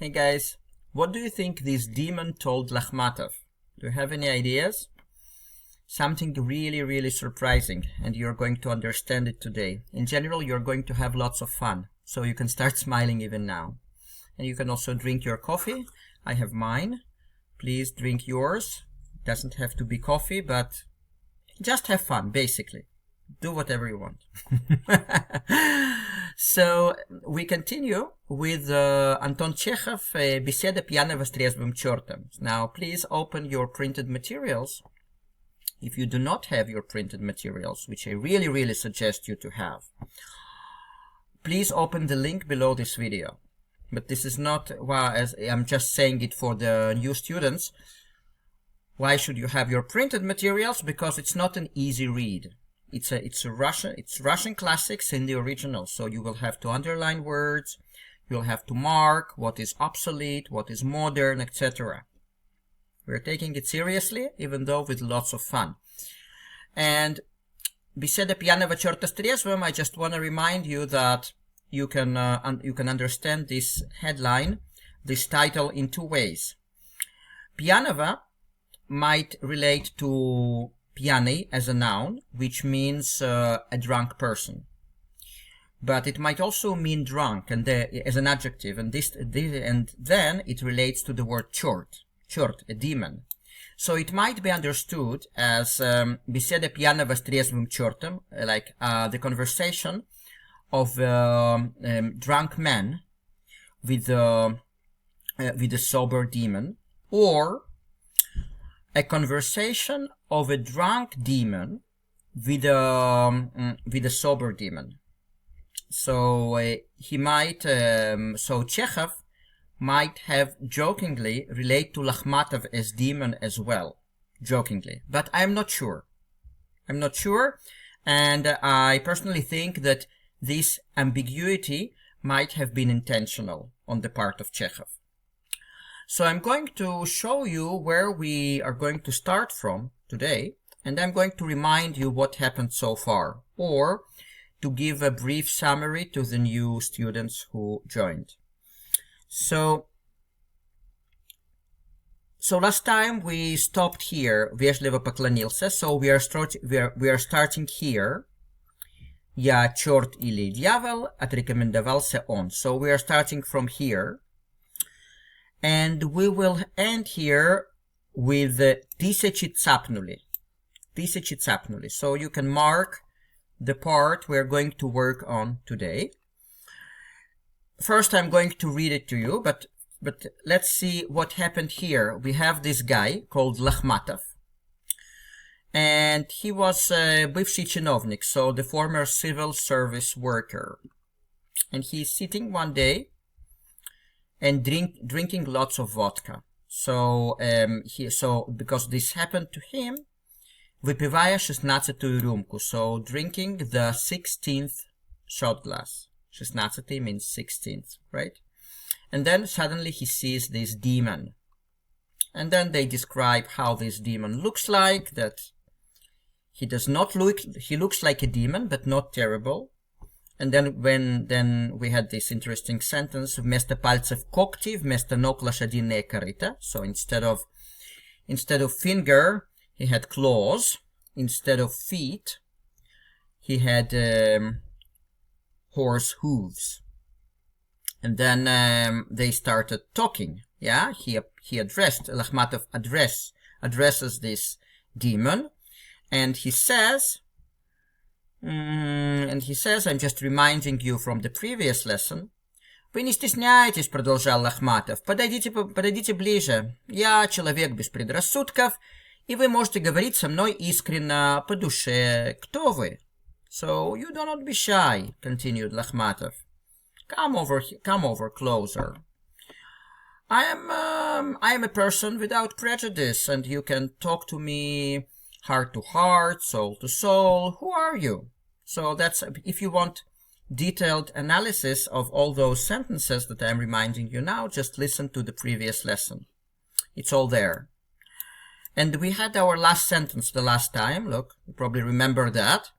Hey guys, what do you think this demon told Lakhmatov? Do you have any ideas? Something really surprising, and you're going to understand it today. In general, you're going to have lots of fun, so you can start smiling even now. And you can also drink your coffee. I have mine. Please drink yours. Doesn't have to be coffee, but just have fun, basically. Do whatever you want. So we continue with Anton Chekhov, Беседа, пьяного, трезвым, чёртом. Now please open your printed materials. If you do not have your printed materials, which I really suggest you to have, please open the link below this video. But this is not, well, as I'm just saying it for the new students. Why should you have your printed materials? Because it's not an easy read. It's Russian classics in the original, so you will have to underline words, you'll have to mark what is obsolete, what is modern, etc. We're taking it seriously, even though with lots of fun. And Беседа, пьяного, чёрта с трезвым, I just want to remind you that you can understand this headline, this title, in two ways. Пьяного might relate to pьяный as a noun, which means a drunk person. But it might also mean drunk and as an adjective, and then it relates to the word chort, a demon. So it might be understood as беседа пьяного с трезвым чёртом, like the conversation of a drunk man with a sober demon, or a conversation of a drunk demon with a sober demon. So he might, so Chekhov might have jokingly relate to Lakhmatov as demon as well, jokingly. But I'm not sure. I'm not sure, and I personally think that this ambiguity might have been intentional on the part of Chekhov. So I'm going to show you where we are going to start from today, and I'm going to remind you what happened so far, or to give a brief summary to the new students who joined. So last time we stopped here, вежливо поклонился, so we are starting here. Я черт или дьявол, отрекомендовался он. So we are starting from here. And we will end here with тысячи цапнули. Тысячи цапнули. So you can mark the part we're going to work on today. First I'm going to read it to you, but let's see what happened here. We have this guy called Lakhmatov. And he was бывший чиновник, so the former civil service worker. And he's sitting one day and drinking lots of vodka. So because this happened to him, выпивая 16-ю рюмку, so drinking the 16th shot glass. 16 means 16th, right? And then suddenly he sees this demon. And then they describe how this demon looks like, that he looks like a demon, but not terrible. And then we had this interesting sentence, вместо пальцев когти, вместо ног лошадиные корыта. So instead of finger, he had claws. Instead of feet, he had horse hooves. And then they started talking. Yeah, Lakhmatov addresses this demon, and he says, I'm just reminding you from the previous lesson. Вы не стесняйтесь, продолжал Лахматов. Подойдите ближе. Я человек без предрассудков, и вы можете говорить со мной искренно, по душе. Кто вы? So you do not be shy, continued Lakhmatov. Come over closer. I am a person without prejudice, and you can talk to me heart to heart, soul to soul. Who are you? So that's, if you want detailed analysis of all those sentences that I'm reminding you now, just listen to the previous lesson. It's all there. And we had our last sentence the last time. Look, you probably remember that.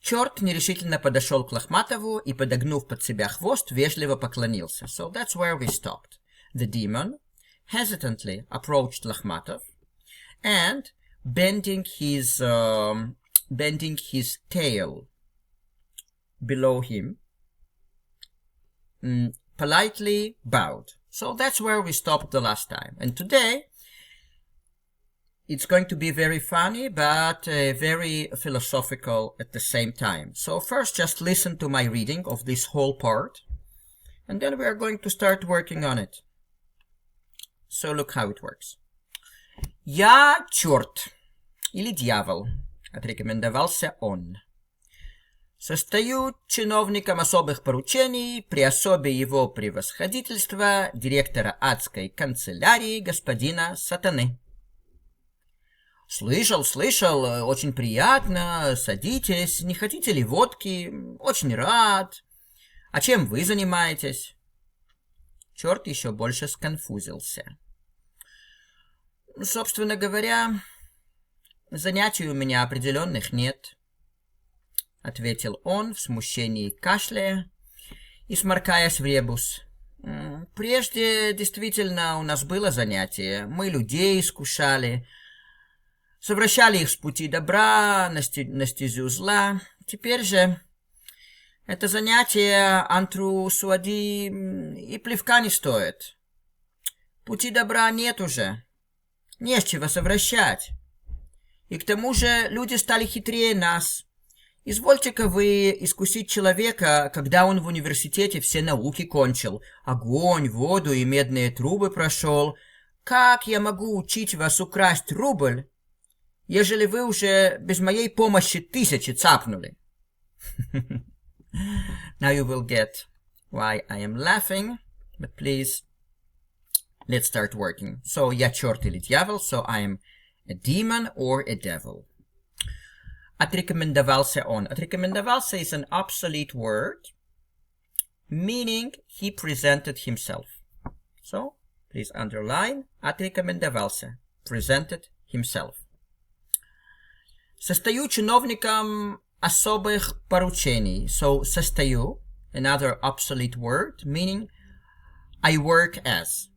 Чёрт нерешительно подошел к Лахматову и, подогнув под себя хвост, вежливо поклонился. So that's where we stopped. The demon hesitantly approached Lakhmatov and, bending his tail below him, politely bowed. So that's where we stopped the last time. And today, it's going to be very funny, but very philosophical at the same time. So first, just listen to my reading of this whole part, and then we are going to start working on it. So look how it works. «Я черт» или «дьявол», отрекомендовался он. «Состою чиновником особых поручений при особе его превосходительства, директора адской канцелярии господина Сатаны». «Слышал, очень приятно, садитесь, не хотите ли водки? Очень рад. А чем вы занимаетесь?» Черт еще больше сконфузился. «Собственно говоря, занятий у меня определенных нет», — ответил он в смущении, кашляя и сморкаясь в ребус. «Прежде действительно у нас было занятие. Мы людей искушали, совращали их с пути добра на стезю зла. Теперь же это занятие антру суади и плевка не стоит. Пути добра нет уже, не с чего совращать. И к тому же люди стали хитрее нас. Извольте-ка вы искусить человека, когда он в университете все науки кончил, огонь, воду и медные трубы прошел. Как я могу учить вас украсть рубль, ежели вы уже без моей помощи тысячи цапнули?» Now you will get why I am laughing, but please, let's start working. So, я черт или дьявол, so I am a demon or a devil. Отрекомендовался он. Отрекомендовался is an obsolete word, meaning he presented himself. So, please underline, отрекомендовался, presented himself. Состою чиновником особых поручений. So, состою, another obsolete word, meaning I work as.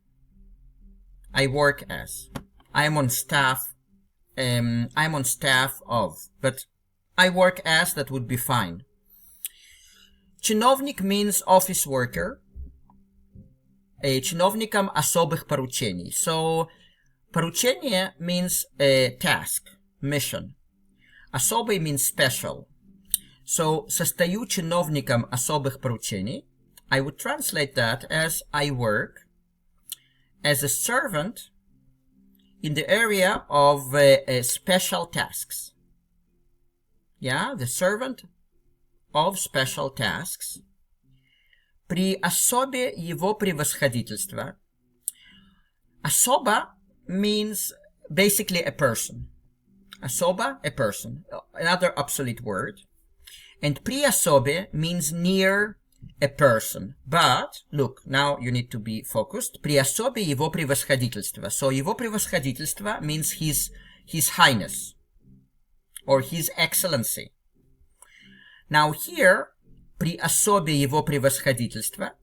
I work as. I am on staff. I'm on staff of. But I work as, that would be fine. Чиновник means office worker. Чиновником особых поручений. So, поручение means task, mission. Особый means special. So, состою чиновником особых поручений. I would translate that as I work as a servant in the area of special tasks. Yeah, the servant of special tasks. При особе его превосходительства. Особа means basically a person. Особа, a person. Another obsolete word. And при особе means near a person. But, look, now you need to be focused. При особе его превосходительства. So, его превосходительство means his highness. Or his excellency. Now here, при особе его превосходительства,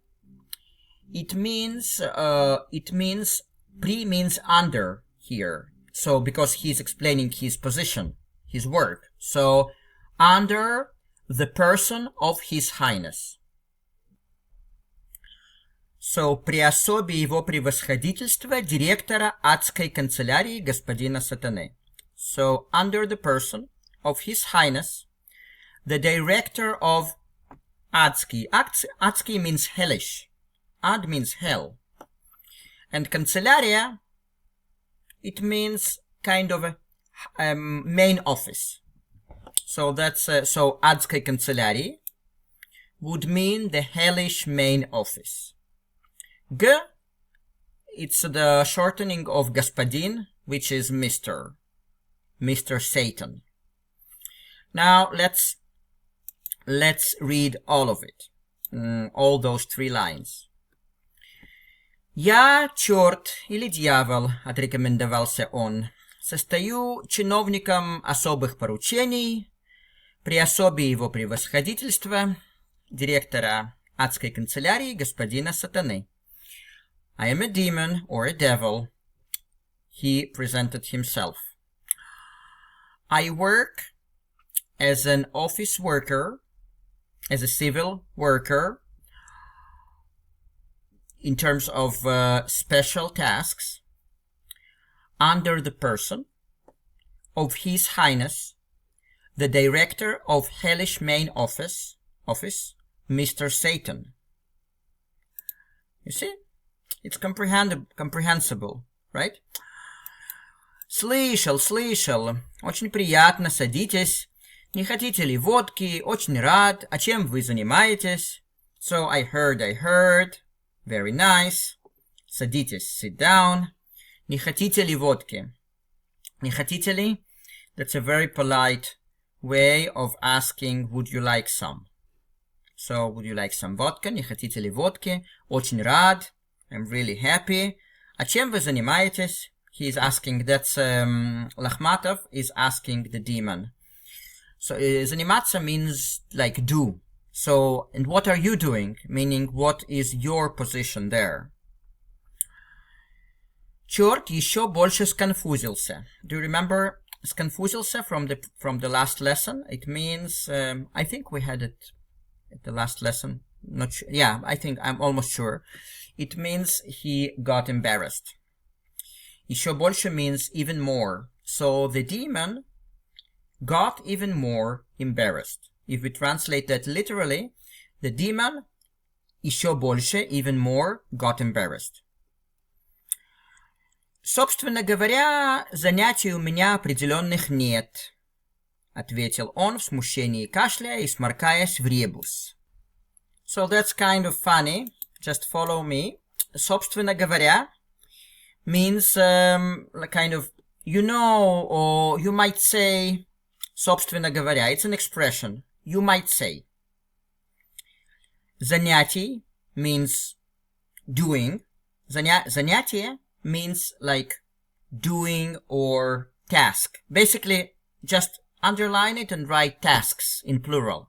it means, при means under here. So, because he's explaining his position, his work. So, under the person of his highness. So, при особе его превосходительства директора адской канцелярии господина Сатаны. So, under the person of his highness, the director of adski. Adski means hellish. Ad means hell. And канцелярия, it means kind of a main office. So that's so adской канцелярии would mean the hellish main office. G, it's the shortening of господин, which is Mr. Satan. Now let's read all of it, all those 3 lines. «Я черт или дьявол», — отрекомендовался он, «состою чиновником особых поручений при особе его превосходительства, директора адской канцелярии господина Сатаны». I am a demon or a devil. He presented himself. I work as an office worker, as a civil worker, in terms of special tasks, under the person of His Highness, the Director of Hellish Main Office, Mr. Satan. You see? It's comprehensible, right? Слышал. Очень приятно, садитесь. Не хотите ли водки? Очень рад. А чем вы занимаетесь? So I heard. Very nice. Садитесь, sit down. Не хотите ли водки? Не хотите ли? That's a very polite way of asking, would you like some? So, would you like some vodka? Не хотите ли водки? Очень рад. I'm really happy. А чем вы занимаетесь? He is asking, that's Lakhmatov is asking the demon. So, заниматься means like do. So, and what are you doing? Meaning, what is your position there? Черт еще больше сконфузился. Do you remember сконфузился from the last lesson? It means, I think we had it at the last lesson. Not sure. Yeah, I'm almost sure. It means he got embarrassed. Еще больше means even more. So the demon got even more embarrassed. If we translate that literally, the demon еще больше, even more, got embarrassed. Собственно говоря, занятий у меня определенных нет, ответил он в смущении, кашляя и сморкаясь в ребус. So that's kind of funny. Just follow me. Собственно говоря means kind of, you know, or you might say, собственно говоря, it's an expression. You might say. Занятий means doing. Занятие means like doing or task. Basically, just underline it and write tasks in plural.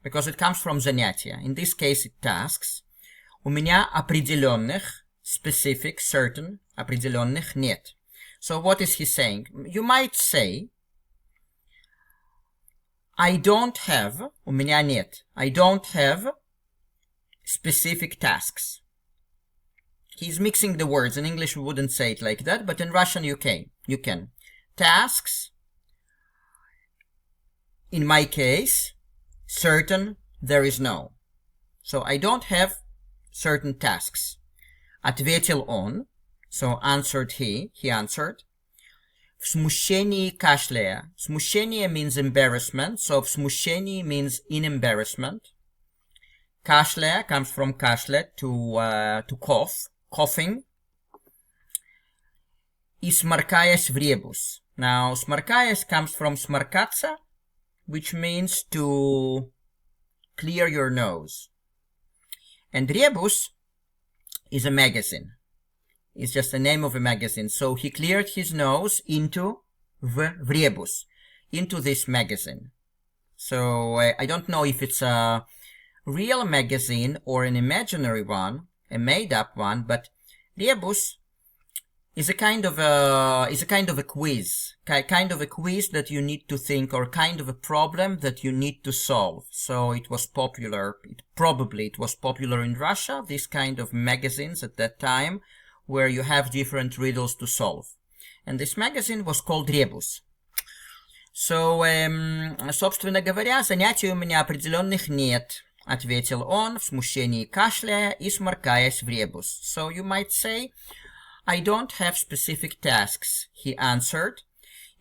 Because it comes from занятия. In this case, it tasks. У меня определенных, specific, certain, определенных нет. So what is he saying? You might say, I don't have, у меня нет, I don't have specific tasks. He's mixing the words. In English, we wouldn't say it like that, but in Russian, you can. Tasks, in my case, certain, there is no. So I don't have certain tasks. Ответил он, so answered he answered. В смущении кашляя. Смущение means embarrassment, so в смущении means in embarrassment. Кашляя comes from кашлять, to cough, coughing. И сморкаясь в ребус. Now, сморкаясь comes from сморкаться, which means to clear your nose. And rebus is a magazine. It's just the name of a magazine. So he cleared his nose into в rebus, into this magazine. So I don't know if it's a real magazine or an imaginary one, a made-up one, but rebus is a kind of a quiz, kind of a quiz that you need to think, or kind of a problem that you need to solve. So it was popular. It was popular in Russia. This kind of magazines at that time, where you have different riddles to solve. And this magazine was called Rebus. So, собственно говоря, занятий у меня определенных нет, ответил он в смущении кашляя и сморкаясь в ребус. So you might say, I don't have specific tasks, he answered,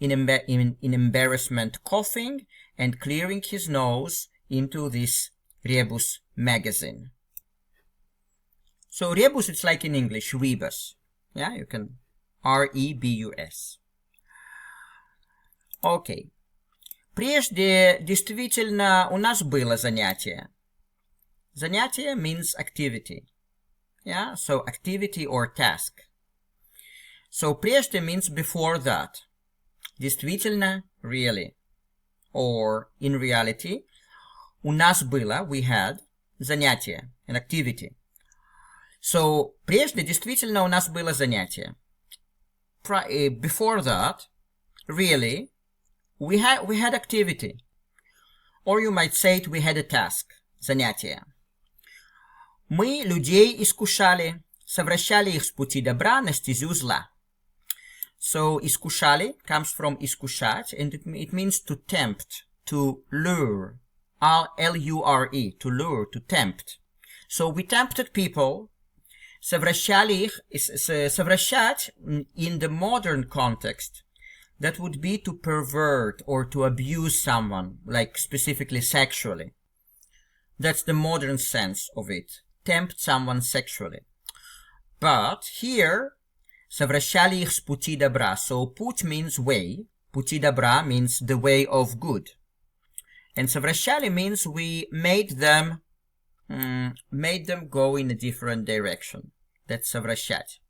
in embarrassment coughing and clearing his nose into this rebus magazine. So rebus, it's like in English, rebus. Yeah, you can, R-E-B-U-S. Окей. Прежде действительно у нас было занятие. Занятие means activity. Yeah, so activity or task. So прежде means before that. Действительно, really. Or in reality, у нас было, we had, занятие, an activity. So, прежде действительно у нас было занятие. Before that, really, we had activity. Or you might say it, we had a task. Занятие. Мы людей искушали, совращали их с пути добра на стезю зла. So, искушали comes from искушать, and it means to tempt, to lure. L-U-R-E, to lure, to tempt. So, we tempted people, совращали их, совращать in the modern context. That would be to pervert or to abuse someone, like specifically sexually. That's the modern sense of it. Tempt someone sexually. But here, совращали их с пути добра. So путь means way. Пути добра means the way of good. And совращали means we made them go in a different direction. That's совращать.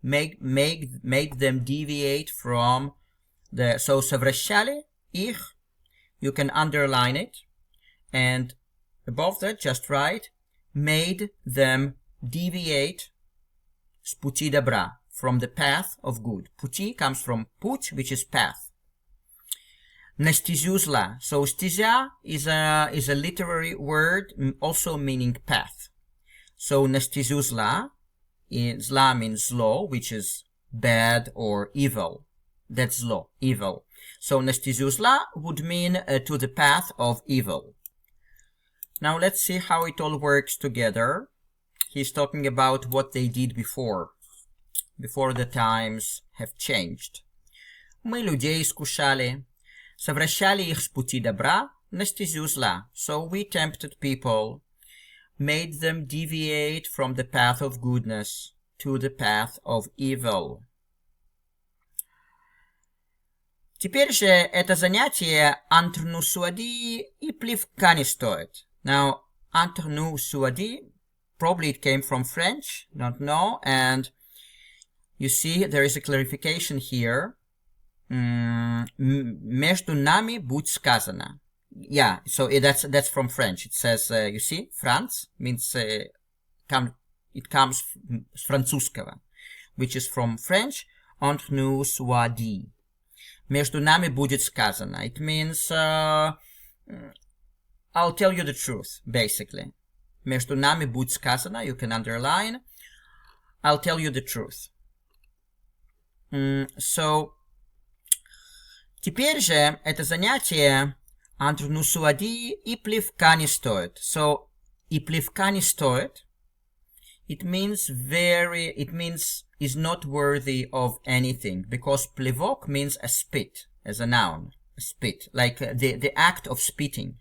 Made them deviate from the... So совращали их, you can underline it. And above that, just write, made them deviate с пути добра, from the path of good. Пути comes from путь, which is path. На стезю зла. So стезя is a literary word, also meaning path. So на стезю зла, зла means zlo, which is bad or evil. That's zlo, evil. So на стезю зла would mean to the path of evil. Now let's see how it all works together. He's talking about what they did before the times have changed. Мы людей искушали, совращали их с пути добра на стезю зла. So we tempted people, made them deviate from the path of goodness to the path of evil. Теперь же это занятие entre nous suadi и плевка не стоит. Now, entre nous suadi, probably it came from French, don't know, and you see there is a clarification here. Между нами будь сказано. Yeah, so that's from French. It says, you see, France means, it comes с французского, which is from French, entre nous soit dit. Между нами будет сказано. It means, I'll tell you the truth, basically. Между нами будет сказано, you can underline, I'll tell you the truth. So, теперь же это занятие entre nous soit dit и плевка не стоит. So, и плевка не стоит, it means is not worthy of anything, because плевок means a spit, as a noun, a spit, like the act of spitting.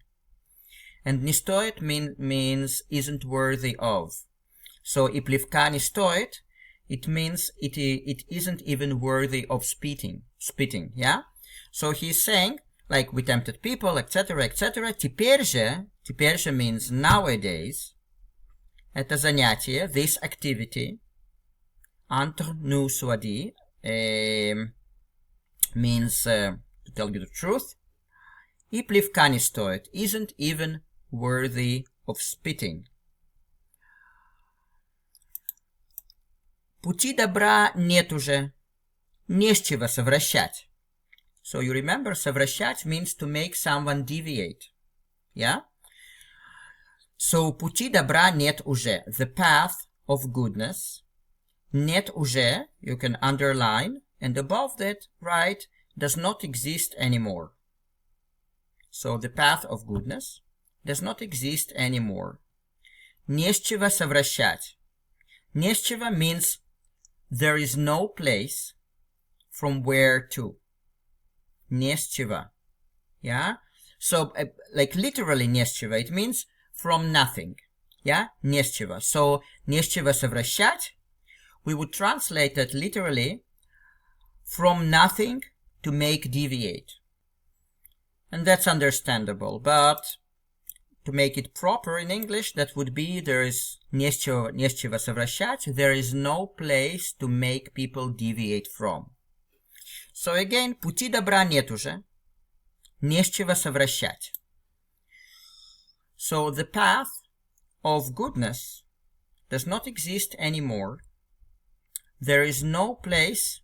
And не стоит means isn't worthy of. So, и плевка не стоит, it means it isn't even worthy of spitting, yeah? So he's saying, like, we tempted people, etc., etc. Теперь же means nowadays, это занятие, this activity, entre nous soit dit, means, to tell you the truth, и плевка не стоит, isn't even worthy of spitting. Пути добра нет уже, не с чего совращать. So you remember, совращать means to make someone deviate. Yeah? So пути добра нет уже. The path of goodness. Нет уже, you can underline, and above that, write, does not exist anymore. So the path of goodness does not exist anymore. Не с чего совращать. Не с чего means there is no place from where to. Не с чего. Yeah? So, like literally не с чего, it means from nothing. Yeah? Не с чего. So, не с чего совращать, we would translate it literally from nothing to make deviate. And that's understandable, but to make it proper in English, that would be there is не с чего совращать, there is no place to make people deviate from. So again, пути добра нет уже, не с чего совращать. So the path of goodness does not exist anymore, there is no place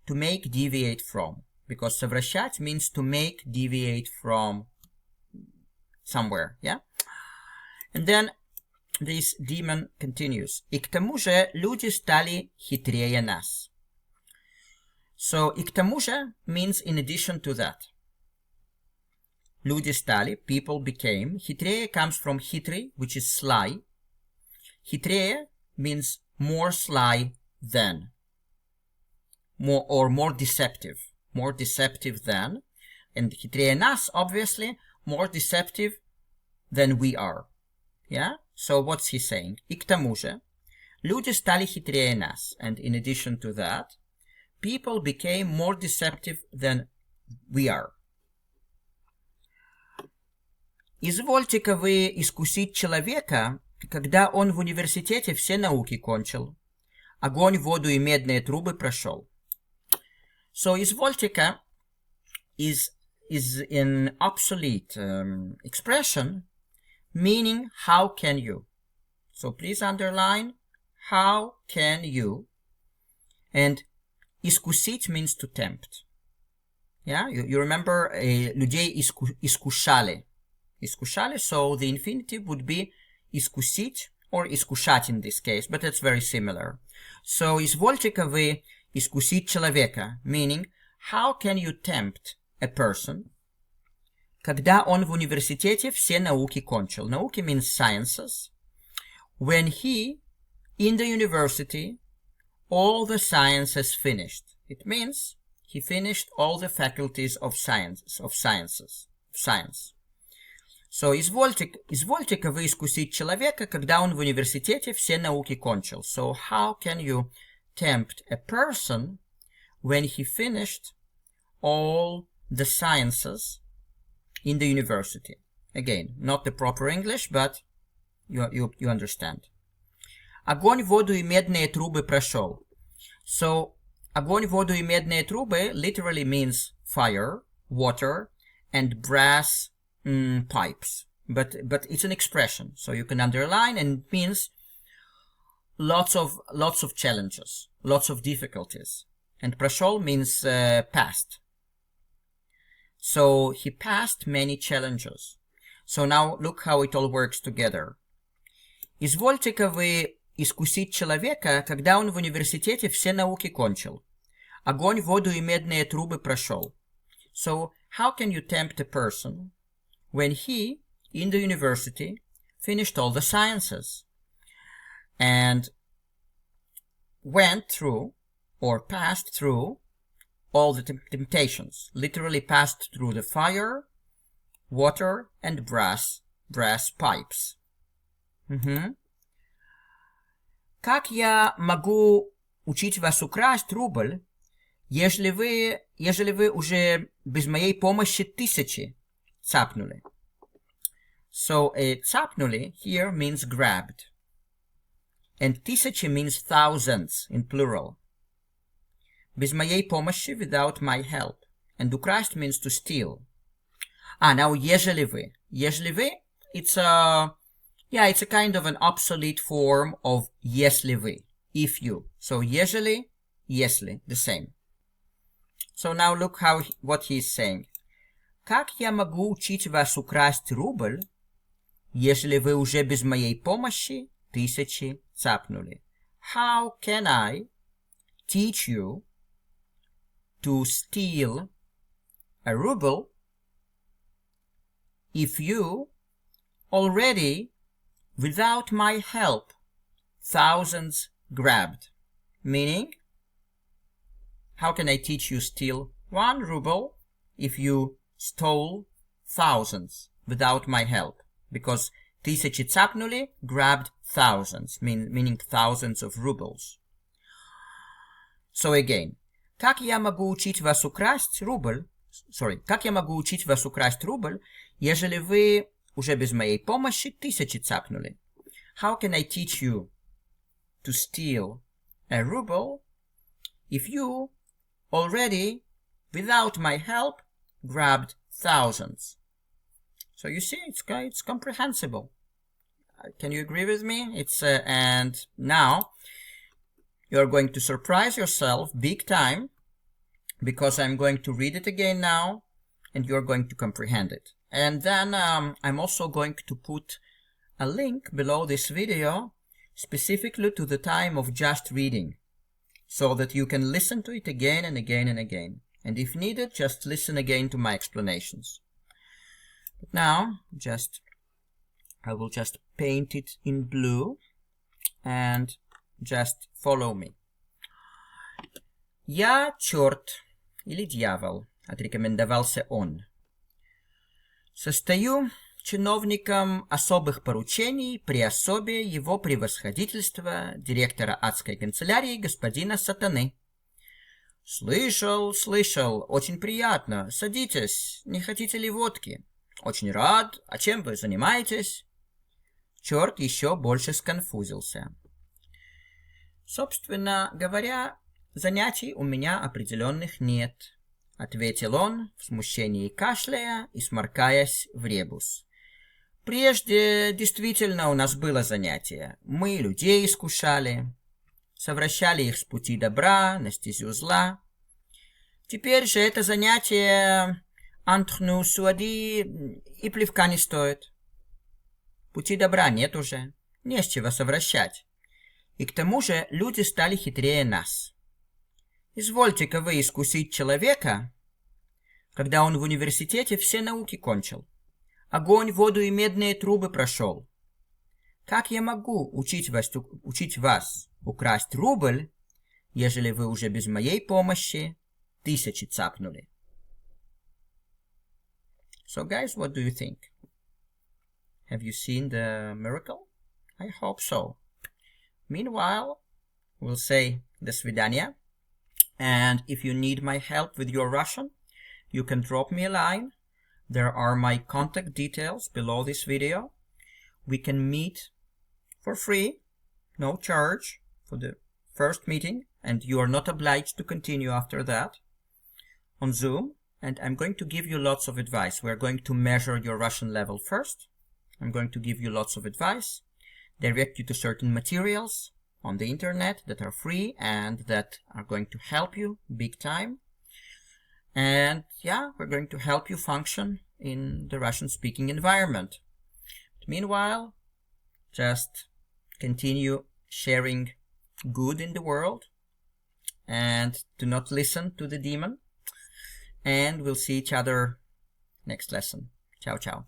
to make deviate from. Because совращать means to make deviate from somewhere, yeah? And then this demon continues. И к тому же люди стали хитрее нас. So, и к тому же means in addition to that. Люди стали, people became. Хитрее comes from хитрый, which is sly. Хитрее means more sly than. More deceptive. More deceptive than. And хитрее нас, obviously, more deceptive than we are. Yeah? So what's he saying? И к тому же, люди стали хитрее нас. And in addition to that, people became more deceptive than we are. Извольте-ка вы искусить человека, когда он в университете все науки кончил. Огонь, воду и медные трубы прошел. So, извольте-ка is an obsolete expression, meaning how can you. So, please underline, how can you. And искусить means to tempt. Yeah, you remember людей искушали. Искушали, so the infinitive would be искусить or искушать in this case, but it's very similar. So, извольте-ка вы искусить человека, meaning, how can you tempt a person, когда он в университете все науки кончил. Науки means sciences. When he, in the university, all the sciences finished. It means he finished all the faculties of science. So, извольте-ка вы искусить человека, когда он в университете все науки кончил. So, how can you tempt a person when he finished all the sciences in the university? Again, not the proper English, but you understand. Огонь, воду и медные трубы прошел. So, огонь, воду и медные трубы literally means fire, water, and brass pipes. But it's an expression, so you can underline, and it means lots of challenges, lots of difficulties. And прошел means passed. So he passed many challenges. So now look how it all works together. Извольте-ка вы искусить человека, когда он в университете все науки кончил. Огонь, воду и медные трубы прошел. So how can you tempt a person when he, in the university, finished all the sciences and went through or passed through all the temptations, literally passed through the fire, water, and brass pipes. Как я могу учить вас украсть рубль, ежели вы уже без моей помощи тысячи цапнули? So, цапнули here means grabbed. And тысячи means thousands in plural. Без моей помощи, without my help. And украсть means to steal. Now ежели вы. Ежели вы, it's a kind of an obsolete form of если вы, if you. So ежели, если, the same. So now look what he's saying. Как я могу учить вас украсть рубль, ежели вы уже без моей помощи тысячи цапнули? How can I teach you to steal a ruble if you already, without my help, thousands grabbed? Meaning, how can I teach you steal 1 ruble if you stole thousands without my help? Because тысячи цапнули, grabbed thousands, meaning thousands of rubles. So again, как я могу учить вас украсть рубль, как я могу учить вас украсть рубль, ежели вы уже без моей помощи тысячи цапнули? How can I teach you to steal a ruble if you already, without my help, grabbed thousands? So you see, it's comprehensible. Can you agree with me? It's and now you're going to surprise yourself big time, because I'm going to read it again now, and you're going to comprehend it. And then I'm also going to put a link below this video specifically to the time of just reading, so that you can listen to it again and again and again. And if needed, just listen again to my explanations. But now, I will just paint it in blue and just follow me. «Я черт или дьявол», — отрекомендовался он. «Состою чиновником особых поручений при особе его превосходительства директора адской канцелярии господина Сатаны». «Слышал, очень приятно. Садитесь, не хотите ли водки?» «Очень рад. А чем вы занимаетесь?» Черт еще больше сконфузился. «Собственно говоря, занятий у меня определенных нет», — ответил он, в смущении кашляя и сморкаясь в ребус. «Прежде действительно у нас было занятие. Мы людей искушали, совращали их с пути добра на стезю зла. Теперь же это занятие entre nous soit dit и плевка не стоит. Пути добра нет уже, не с чего совращать. И к тому же люди стали хитрее нас. Извольте-ка вы искусить человека, когда он в университете все науки кончил, огонь, воду и медные трубы прошел. Как я могу учить вас украсть рубль, ежели вы уже без моей помощи 1000 цапнули?» So guys, what do you think? Have you seen the miracle? I hope so. Meanwhile, we'll say до свидания. And if you need my help with your Russian, you can drop me a line. There are my contact details below this video. We can meet for free, no charge, for the first meeting, and you are not obliged to continue after that, on Zoom. And I'm going to give you lots of advice. We're going to measure your Russian level first. I'm going to give you lots of advice, direct you to certain materials on the internet that are free and that are going to help you big time. And yeah, we're going to help you function in the Russian-speaking environment. But meanwhile, just continue sharing good in the world and do not listen to the demon. And we'll see each other next lesson. Ciao, ciao.